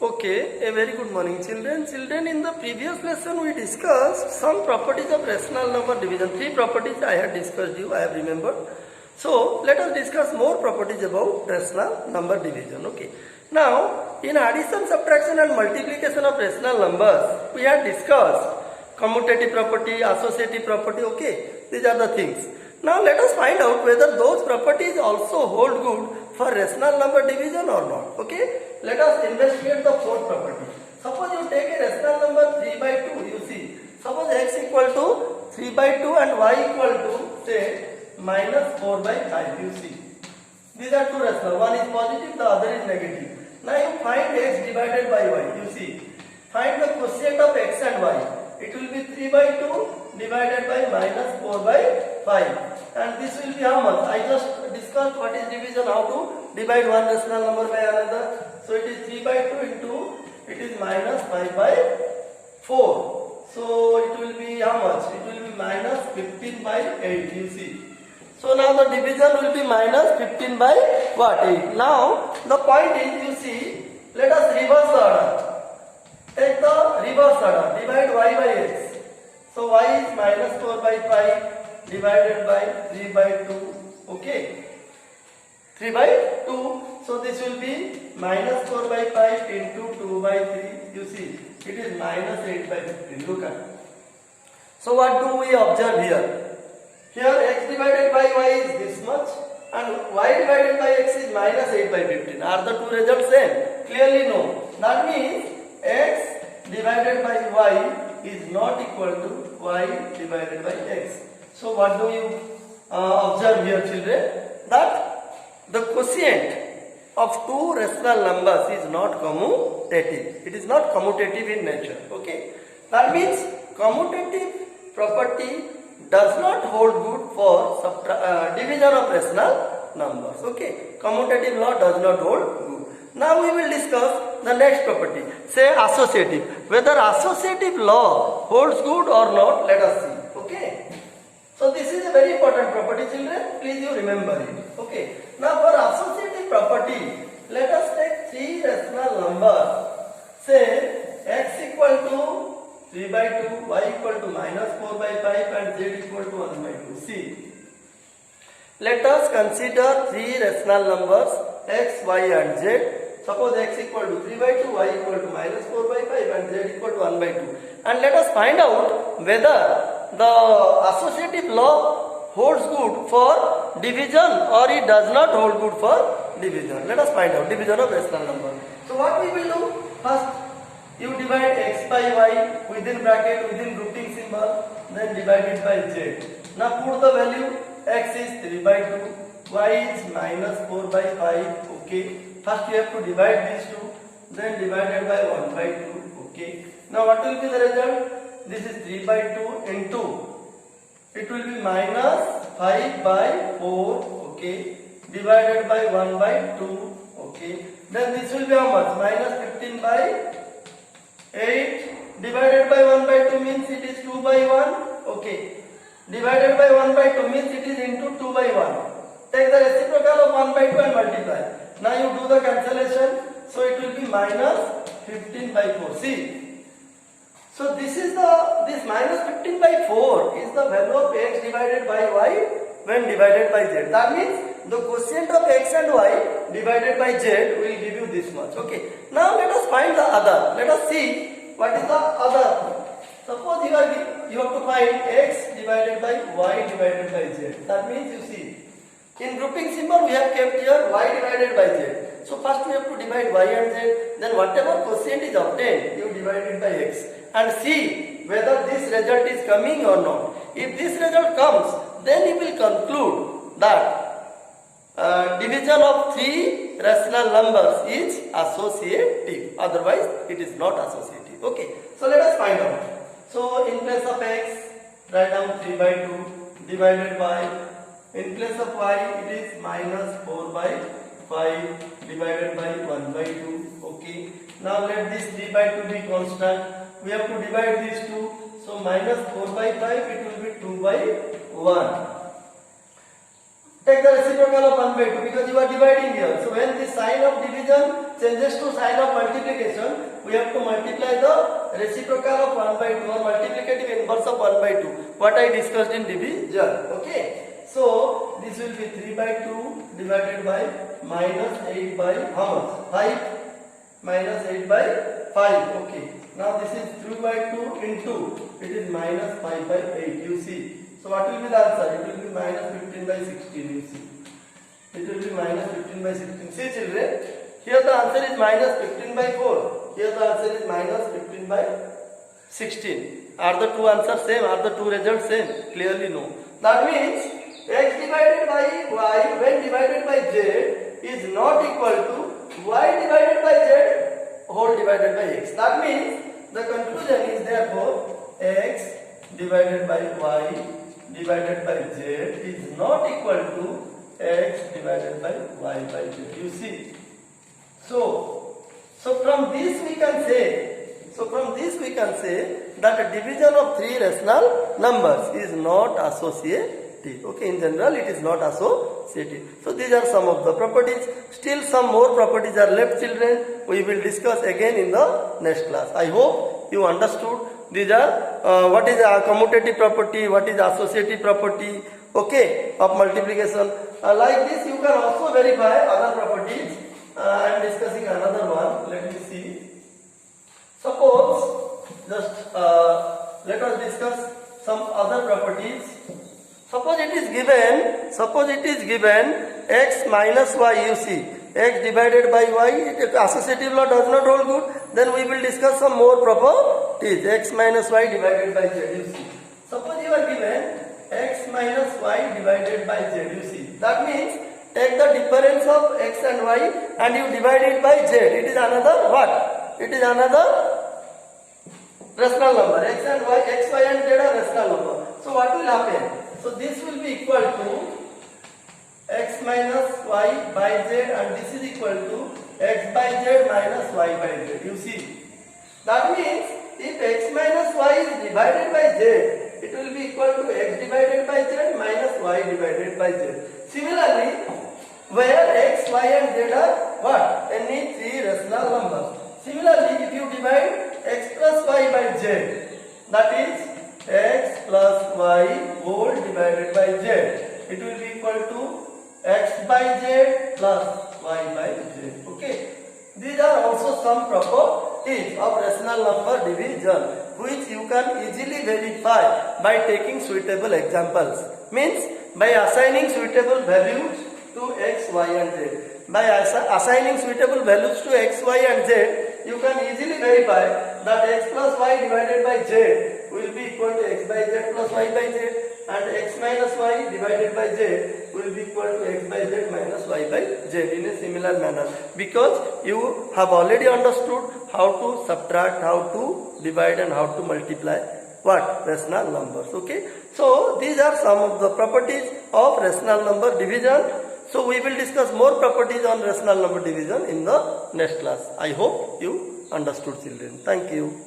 Okay, a very good morning children. Children, in the previous lesson we discussed some properties of rational number division. Three properties I had discussed you, I have remembered. So, let us discuss more properties about rational number division. Okay. Now, in addition, subtraction and multiplication of rational numbers, we had discussed commutative property, associative property. Okay, these are the things. Now, let us find out whether those properties also hold good for rational number division or not. Okay. Let us investigate the fourth property. Suppose you take a rational number 3 by 2, you see. Suppose x equal to 3 by 2 and y equal to say minus 4 by 5, you see. These are two rational. One is positive, the other is negative. Now you find x divided by y, you see. Find the quotient of x and y. It will be 3 by 2 divided by minus 4 by 5. And this will be how much? I just discussed what is division, how to divide one rational number by another. So it is 3 by 2 into, it is minus 5 by 4. So it will be how much? It will be minus 15 by 8, you see. So now the division will be minus 15 by what? 8. Now the point is, you see, let us reverse the order. Take the reverse order. Divide y by x. So y is minus 4 by 5 divided by 3 by 2. Okay. 3 by 2. So this will be minus 4 by 5 into 2 by 3. You see, it is minus 8 by 15. Look at. So what do we observe here? Here x divided by y is this much and y divided by x is minus 8 by 15. Are the two results same? Clearly no. That means x divided by y is not equal to y divided by x. So what do you observe here, children? That the quotient of two rational numbers is not commutative. It is not commutative in nature. Okay. That means commutative property does not hold good for division of rational numbers. Okay. Commutative law does not hold good. Now we will discuss the next property. Say associative. Whether associative law holds good or not, let us see. Okay. So this is a very important property, children. Please you remember it. Okay. Now for associative property, let us take three rational numbers. Say x equal to 3 by 2, y equal to minus 4 by 5 and z equal to 1 by 2. See. Let us consider three rational numbers x, y and z. Suppose x equal to 3 by 2, y equal to minus 4 by 5 and z equal to 1 by 2. And let us find out whether the associative law holds good for division or it does not hold good for division. Let us find out division of rational number. So what we will do? First, you divide x by y within bracket, within grouping symbol, then divide it by z. Now put the value. X is 3 by 2, y is minus 4 by 5. Okay. First you have to divide these two, then divided by 1 by 2. Okay. Now what will be the result? This is 3 by 2 into, it will be minus 5 by 4, okay, divided by 1 by 2, okay. Then this will be how much? Minus 15 by 8, divided by 1 by 2 means it is 2 by 1, okay. Divided by 1 by 2 means it is into 2 by 1. Take the reciprocal of 1 by 2 and multiply. Now you do the cancellation, so it will be minus 15 by 4. See. So this minus 15 by 4 is the value of x divided by y when divided by z. That means the quotient of x and y divided by z will give you this much. Okay. Now let us find the other. Let us see what is the other. Suppose you have to find x divided by y divided by z. That means you see, in grouping symbol we have kept here y divided by z. So first we have to divide y and z. Then whatever quotient is obtained, you divide it by x. And see whether this result is coming or not. If this result comes, then you will conclude that division of three rational numbers is associative. Otherwise, it is not associative. Okay. So let us find out. So in place of x, write down 3 by 2 divided by. In place of y, it is minus 4 by 5 divided by 1 by 2. Okay. Now let this 3 by 2 be constant. We have to divide these two. So minus 4 by 5, it will be 2 by 1. take the reciprocal of 1 by 2 because you are dividing here. So when the sign of division changes to sign of multiplication, we have to multiply the reciprocal of 1 by 2 or multiplicative inverse of 1 by 2. What I discussed in division. Okay. So this will be 3 by 2 divided by minus 8 by how much? 5 minus 8 by 5. Okay. Now this is 3 by 2 into it is minus 5 by 8. You see. So what will be the answer? It will be minus 15 by 16. You see. It will be minus 15 by 16. See children. Here the answer is minus 15 by 4. Here the answer is minus 15 by 16. Are the two answers same? Are the two results same? Clearly no. That means x divided by y when divided by z is not equal to y divided by z whole divided by x. That means the conclusion is therefore x divided by y divided by z is not equal to x divided by y by z. You see. So from this we can say that a division of three rational numbers is not associative. Okay, in general it is not associative. So these are some of the properties. Still some more properties are left, children. We will discuss again in the next class. I hope you understood. These are what is a commutative property, what is associative property, okay, of multiplication. Like this you can also verify other properties. I am discussing another one. Let me see. Suppose just let us discuss some other properties. Suppose it is given x minus y, you see, x divided by y, associative law does not hold good, then we will discuss some more properties, x minus y divided by z, you see. Suppose you are given x minus y divided by z, you see. That means, take the difference of x and y and you divide it by z. It is another what? It is another rational number. X, y and z are rational number. So what will happen? So this will be equal to x minus y by z and this is equal to x by z minus y by z. You see. That means if x minus y is divided by z, it will be equal to x divided by z minus y divided by z. Similarly, where x, y and z are what? Any three rational numbers. Similarly, if you divide x plus y by z, that is x plus y whole divided by z, it will be equal to x by z plus y by z. Okay. These are also some properties of rational number division which you can easily verify by taking suitable examples. Means by assigning suitable values to x, y and z. By assigning suitable values to x, y and z, you can easily verify that x plus y divided by z will be equal to x by z plus y by z and x minus y divided by z will be equal to x by z minus y by z in a similar manner, because you have already understood how to subtract, how to divide and how to multiply what? Rational numbers. Okay. So these are some of the properties of rational number division. So we will discuss more properties on rational number division in the next class. I hope you understood, children. Thank you.